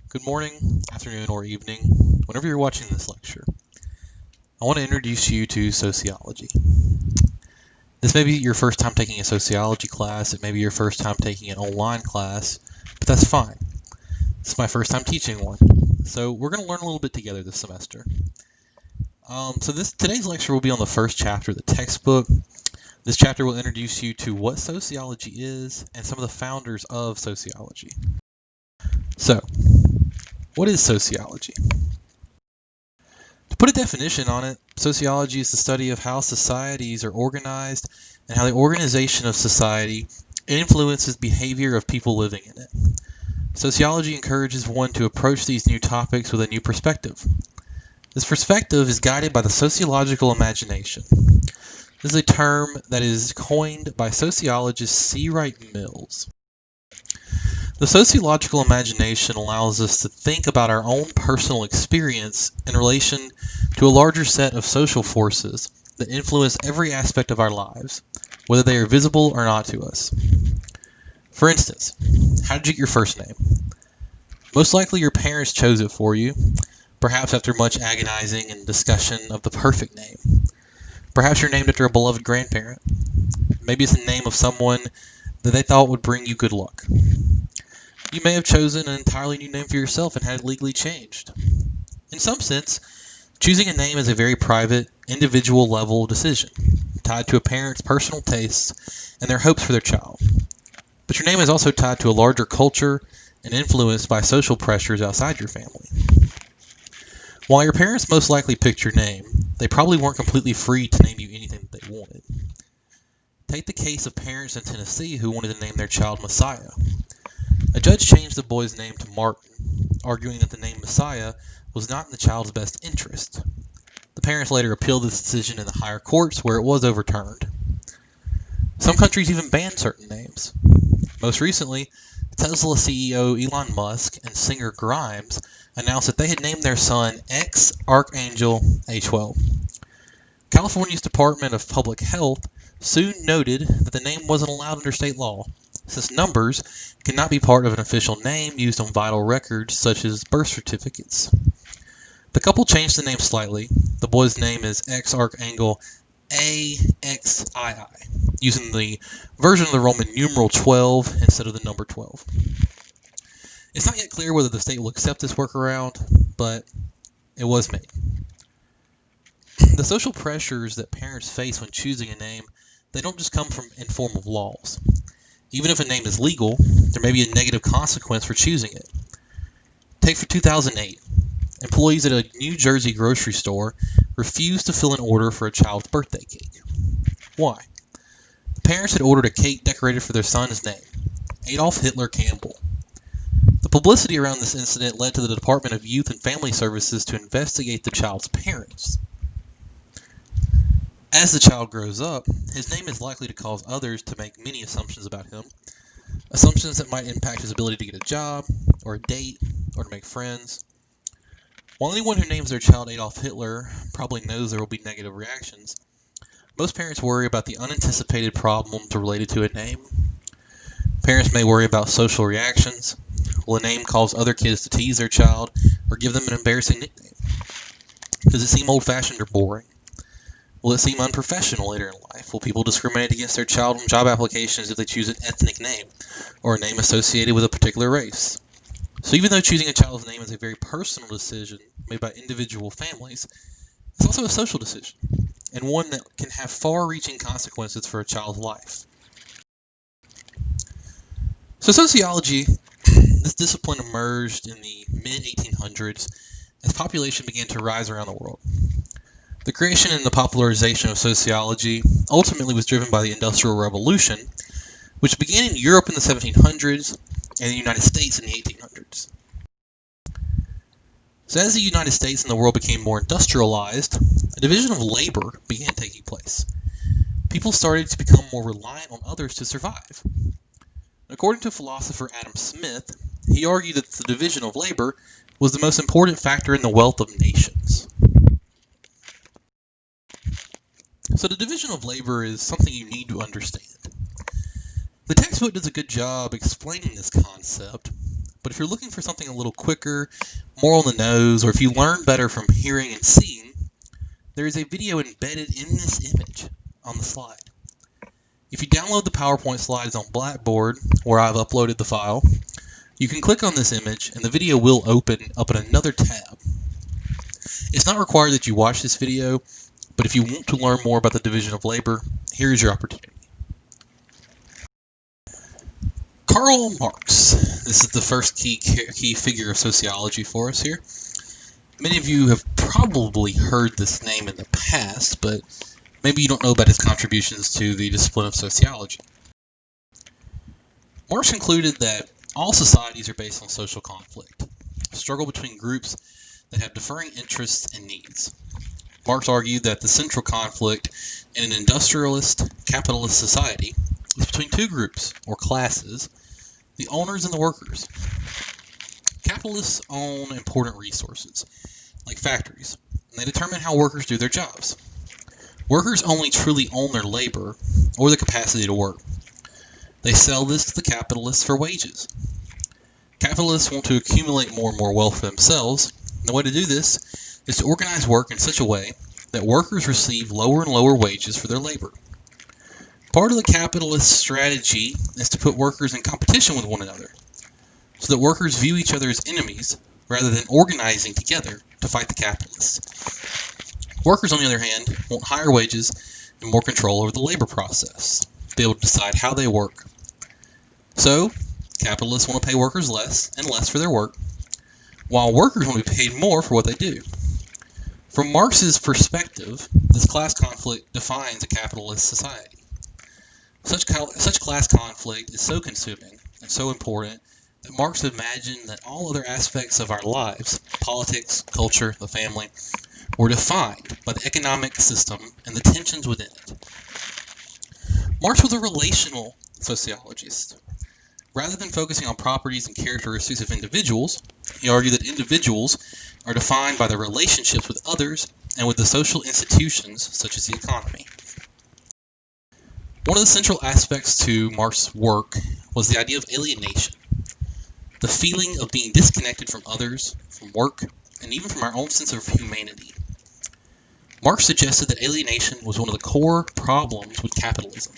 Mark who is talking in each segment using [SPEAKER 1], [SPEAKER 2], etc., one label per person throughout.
[SPEAKER 1] Good morning, afternoon, or evening, whenever you're watching this lecture. I want to introduce you to sociology. This may be your first time taking a sociology class, it may be your first time taking an online class, but that's fine. This is my first time teaching one, so we're going to learn a little bit together this semester. Today's lecture will be on the first chapter of the textbook. This chapter will introduce you to what sociology is and some of the founders of sociology. So, what is sociology? To put a definition on it, sociology is the study of how societies are organized and how the organization of society influences behavior of people living in it. Sociology encourages one to approach these new topics with a new perspective. This perspective is guided by the sociological imagination. This is a term that is coined by sociologist C. Wright Mills. The sociological imagination allows us to think about our own personal experience in relation to a larger set of social forces that influence every aspect of our lives, whether they are visible or not to us. For instance, how did you get your first name? Most likely your parents chose it for you, perhaps after much agonizing and discussion of the perfect name. Perhaps you're named after a beloved grandparent. Maybe it's the name of someone that they thought would bring you good luck. You may have chosen an entirely new name for yourself and had it legally changed. In some sense, choosing a name is a very private, individual level decision, tied to a parent's personal tastes and their hopes for their child. But your name is also tied to a larger culture and influenced by social pressures outside your family. While your parents most likely picked your name, they probably weren't completely free to name you anything that they wanted. Take the case of parents in Tennessee who wanted to name their child Messiah. A judge changed the boy's name to Martin, arguing that the name Messiah was not in the child's best interest. The parents later appealed this decision in the higher courts, where it was overturned. Some countries even banned certain names. Most recently, Tesla CEO Elon Musk and singer Grimes announced that they had named their son X Archangel A12. California's Department of Public Health soon noted that the name wasn't allowed under state law, since numbers cannot be part of an official name used on vital records such as birth certificates. The couple changed the name slightly. The boy's name is X Archangel AXII, using the version of the Roman numeral 12 instead of the number 12. It's not yet clear whether the state will accept this workaround, but it was made. The social pressures that parents face when choosing a name, they don't just come from in form of laws. Even if a name is legal, there may be a negative consequence for choosing it. Take for 2008. Employees at a New Jersey grocery store refused to fill an order for a child's birthday cake. Why? The parents had ordered a cake decorated for their son's name, Adolf Hitler Campbell. The publicity around this incident led to the Department of Youth and Family Services to investigate the child's parents. As the child grows up, his name is likely to cause others to make many assumptions about him. Assumptions that might impact his ability to get a job, or a date, or to make friends. While anyone who names their child Adolf Hitler probably knows there will be negative reactions, most parents worry about the unanticipated problems related to a name. Parents may worry about social reactions. Will a name cause other kids to tease their child or give them an embarrassing nickname? Does it seem old-fashioned or boring? Will it seem unprofessional later in life? Will people discriminate against their child on job applications if they choose an ethnic name or a name associated with a particular race? So even though choosing a child's name is a very personal decision made by individual families, it's also a social decision, and one that can have far-reaching consequences for a child's life. So sociology, this discipline emerged in the mid-1800s as population began to rise around the world. The creation and the popularization of sociology ultimately was driven by the Industrial Revolution, which began in Europe in the 1700s and the United States in the 1800s. So as the United States and the world became more industrialized, a division of labor began taking place. People started to become more reliant on others to survive. According to philosopher Adam Smith, he argued that the division of labor was the most important factor in the wealth of nations. So the division of labor is something you need to understand. The text textbook does a good job explaining this concept, but if you're looking for something a little quicker, more on the nose, or if you learn better from hearing and seeing, there is a video embedded in this image on the slide. If you download the PowerPoint slides on Blackboard, where I've uploaded the file, you can click on this image and the video will open up in another tab. It's not required that you watch this video, but if you want to learn more about the division of labor, here is your opportunity. Karl Marx. This is the first key figure of sociology for us here. Many of you have probably heard this name in the past, but maybe you don't know about his contributions to the discipline of sociology. Marx concluded that all societies are based on social conflict, a struggle between groups that have differing interests and needs. Marx argued that the central conflict in an industrialist, capitalist society is between two groups, or classes, the owners and the workers. Capitalists own important resources, like factories, and they determine how workers do their jobs. Workers only truly own their labor, or the capacity to work. They sell this to the capitalists for wages. Capitalists want to accumulate more and more wealth for themselves, and the way to do this is to organize work in such a way that workers receive lower and lower wages for their labor. Part of the capitalist strategy is to put workers in competition with one another, so that workers view each other as enemies rather than organizing together to fight the capitalists. Workers, on the other hand, want higher wages and more control over the labor process, to be able to decide how they work. So, capitalists want to pay workers less and less for their work, while workers want to be paid more for what they do. From Marx's perspective, this class conflict defines a capitalist society. Such class conflict is so consuming and so important that Marx imagined that all other aspects of our lives, politics, culture, the family, were defined by the economic system and the tensions within it. Marx was a relational sociologist. Rather than focusing on properties and characteristics of individuals, he argued that individuals are defined by their relationships with others and with the social institutions such as the economy. One of the central aspects to Marx's work was the idea of alienation, the feeling of being disconnected from others, from work, and even from our own sense of humanity. Marx suggested that alienation was one of the core problems with capitalism.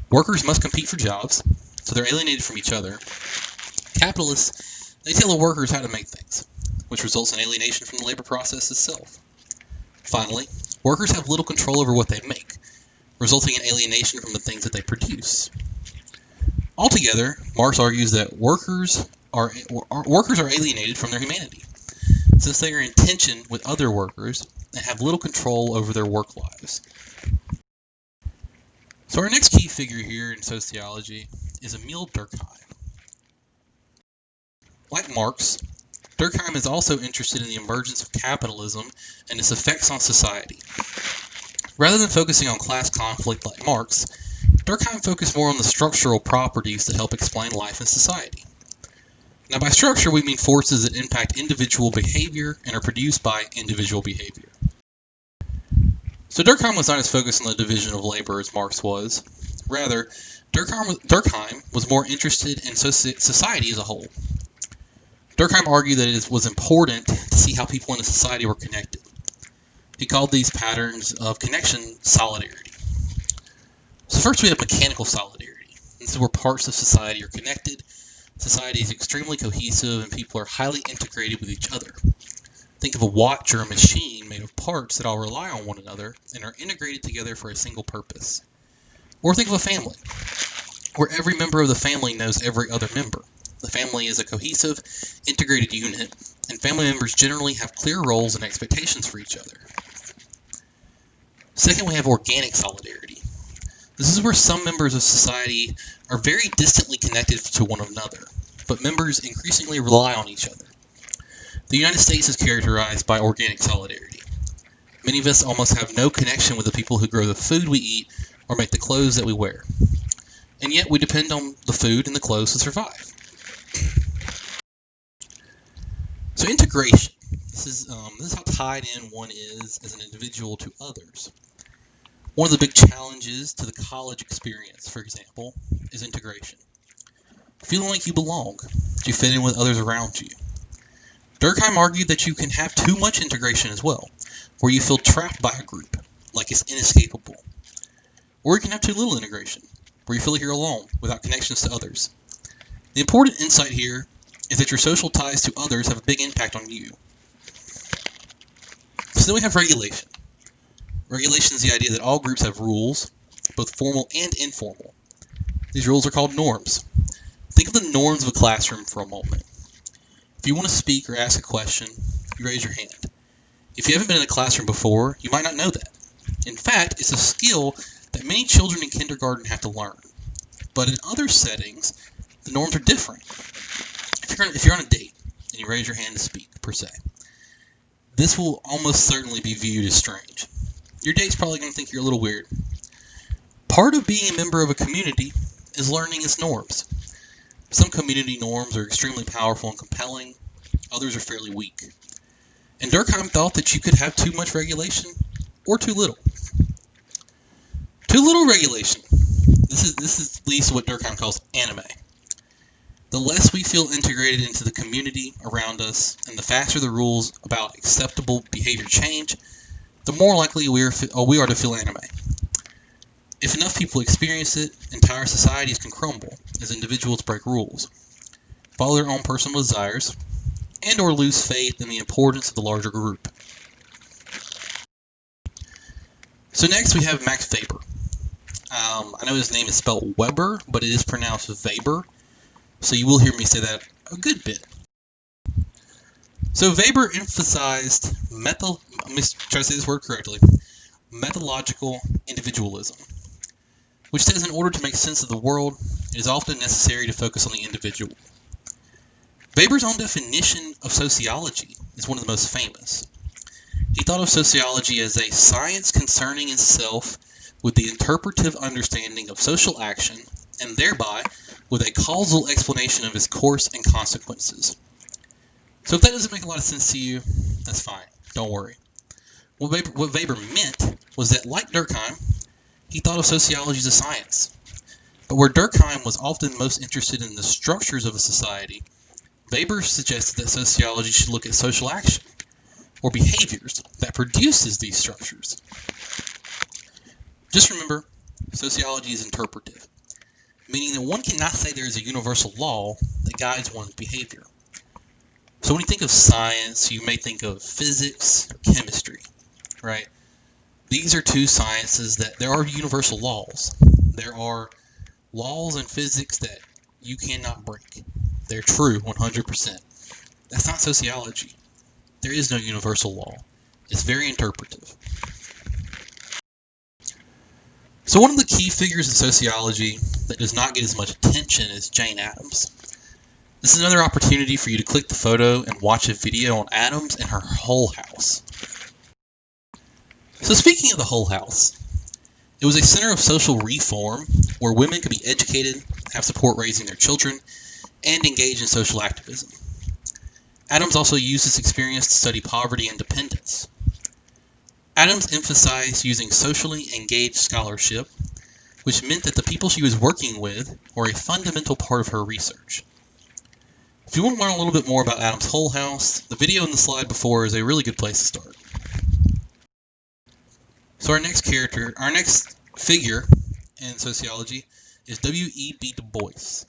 [SPEAKER 1] Workers must compete for jobs, so they're alienated from each other. Capitalists, they tell the workers how to make things, which results in alienation from the labor process itself. Finally, workers have little control over what they make, resulting in alienation from the things that they produce. Altogether, Marx argues that workers are alienated from their humanity, since they are in tension with other workers and have little control over their work lives. So our next key figure here in sociology is Emil Durkheim. Like Marx, Durkheim is also interested in the emergence of capitalism and its effects on society. Rather than focusing on class conflict like Marx, Durkheim focused more on the structural properties that help explain life in society. Now, by structure, we mean forces that impact individual behavior and are produced by individual behavior. So Durkheim was not as focused on the division of labor as Marx was. Rather, Durkheim was more interested in society as a whole. Durkheim argued that it was important to see how people in a society were connected. He called these patterns of connection solidarity. So first we have mechanical solidarity. This is where parts of society are connected. Society is extremely cohesive and people are highly integrated with each other. Think of a watch or a machine made of parts that all rely on one another and are integrated together for a single purpose. Or think of a family, where every member of the family knows every other member. The family is a cohesive, integrated unit, and family members generally have clear roles and expectations for each other. Second, we have organic solidarity. This is where some members of society are very distantly connected to one another, but members increasingly rely on each other. The United States is characterized by organic solidarity. Many of us almost have no connection with the people who grow the food we eat or make the clothes that we wear. And yet we depend on the food and the clothes to survive. So integration. This is how tied in one is as an individual to others. One of the big challenges to the college experience, for example, is integration. Feeling like you belong, that you fit in with others around you. Durkheim argued that you can have too much integration as well, where you feel trapped by a group, like it's inescapable. Or you can have too little integration, where you feel like you're alone, without connections to others. The important insight here is that your social ties to others have a big impact on you. So then we have regulation. Regulation is the idea that all groups have rules, both formal and informal. These rules are called norms. Think of the norms of a classroom for a moment. If you want to speak or ask a question, you raise your hand. If you haven't been in a classroom before, you might not know that. In fact, it's a skill that many children in kindergarten have to learn. But in other settings, the norms are different. If you're on a date and you raise your hand to speak, per se, this will almost certainly be viewed as strange. Your date's probably going to think you're a little weird. Part of being a member of a community is learning its norms. Some community norms are extremely powerful and compelling, others are fairly weak. And Durkheim thought that you could have too much regulation or too little. Too little regulation. This leads to what Durkheim calls anime. The less we feel integrated into the community around us, and the faster the rules about acceptable behavior change, the more likely we are to feel anime. If enough people experience it, entire societies can crumble as individuals break rules, follow their own personal desires, and or lose faith in the importance of the larger group. So next we have Max Weber. I know his name is spelled Weber, but it is pronounced Weber, so you will hear me say that a good bit. So Weber emphasized let me try to say this word correctly, methodological individualism, which says in order to make sense of the world, it is often necessary to focus on the individual. Weber's own definition of sociology is one of the most famous. He thought of sociology as a science concerning itself with the interpretive understanding of social action, and thereby with a causal explanation of its course and consequences. So if that doesn't make a lot of sense to you, that's fine. Don't worry. What Weber meant was that, like Durkheim, he thought of sociology as a science. But where Durkheim was often most interested in the structures of a society, Weber suggested that sociology should look at social action, or behaviors, that produces these structures. Just remember, sociology is interpretive, meaning that one cannot say there is a universal law that guides one's behavior. So when you think of science, you may think of physics or chemistry, right? These are two sciences that there are universal laws. There are laws in physics that you cannot break. They're true 100%. That's not sociology. There is no universal law. It's very interpretive. So one of the key figures in sociology that does not get as much attention is Jane Addams. This is another opportunity for you to click the photo and watch a video on Addams and her Hull House. So speaking of the Hull House, it was a center of social reform where women could be educated, have support raising their children, and engage in social activism. Addams also used this experience to study poverty and dependence. Addams emphasized using socially engaged scholarship, which meant that the people she was working with were a fundamental part of her research. If you want to learn a little bit more about Addams' Hull House, the video in the slide before is a really good place to start. So our next figure in sociology is W.E.B. Du Bois.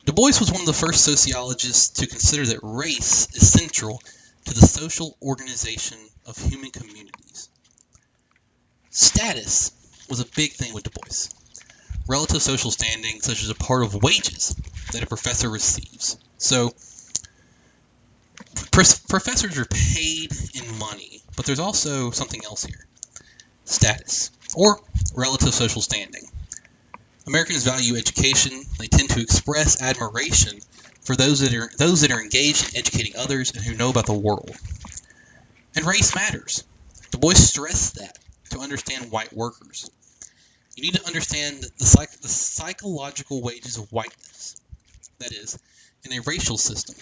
[SPEAKER 1] Du Bois was one of the first sociologists to consider that race is central to the social organization of human communities. Status was a big thing with Du Bois. Relative social standing, such as a part of wages that a professor receives. So, professors are paid in money, but there's also something else here. Status, or relative social standing. Americans value education. They tend to express admiration for those that are engaged in educating others and who know about the world. And race matters. Du Bois stressed that to understand white workers. You need to understand the psychological wages of whiteness. That is, in a racial system,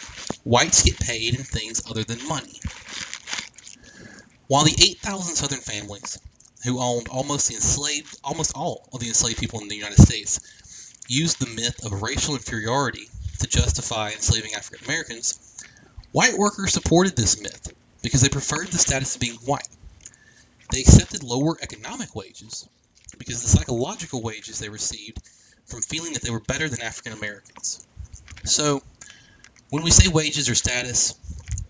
[SPEAKER 1] whites get paid in things other than money. While the 8,000 Southern families who owned almost all of the enslaved people in the United States used the myth of racial inferiority to justify enslaving African Americans, white workers supported this myth because they preferred the status of being white. They accepted lower economic wages because the psychological wages they received from feeling that they were better than African Americans. So, when we say wages or status,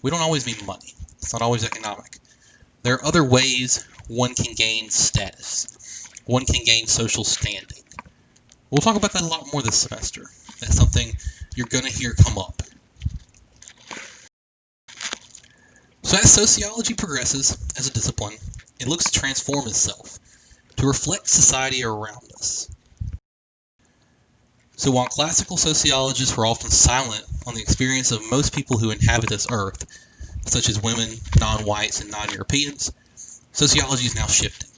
[SPEAKER 1] we don't always mean money. It's not always economic. There are other ways one can gain status. One can gain social standing. We'll talk about that a lot more this semester. That's something you're going to hear come up. So as sociology progresses as a discipline, it looks to transform itself to reflect society around us. So while classical sociologists were often silent on the experience of most people who inhabit this earth, such as women, non-whites, and non-Europeans, sociology is now shifting.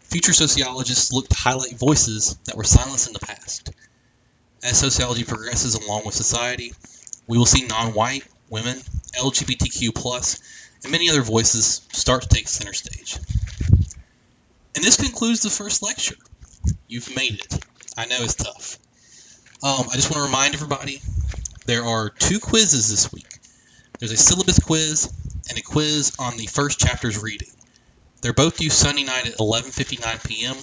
[SPEAKER 1] Future sociologists look to highlight voices that were silenced in the past. As sociology progresses along with society, we will see non-white, women, LGBTQ+, and many other voices start to take center stage. And this concludes the first lecture. You've made it. I know it's tough. I just want to remind everybody, there are 2 quizzes this week. There's a syllabus quiz and a quiz on the first chapter's reading. They're both due Sunday night at 11:59 p.m.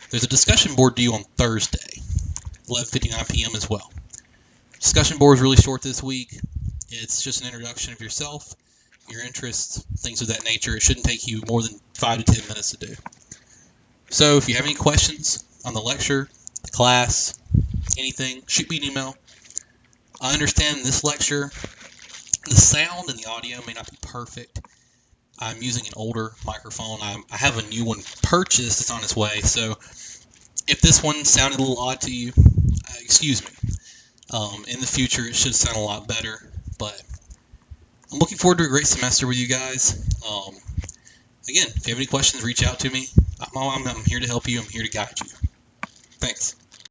[SPEAKER 1] There's a discussion board due on Thursday, 11:59 p.m. as well. Discussion board is really short this week. It's just an introduction of yourself, your interests, things of that nature. It shouldn't take you more than 5 to 10 minutes to do. So if you have any questions on the lecture, the class, anything, shoot me an email. I understand in this lecture, the sound and the audio may not be perfect. I'm using an older microphone. I have a new one purchased. It's on its way. So if this one sounded a little odd to you, excuse me. In the future, it should sound a lot better. But I'm looking forward to a great semester with you guys. Again, if you have any questions, reach out to me. I'm here to help you. I'm here to guide you. Thanks.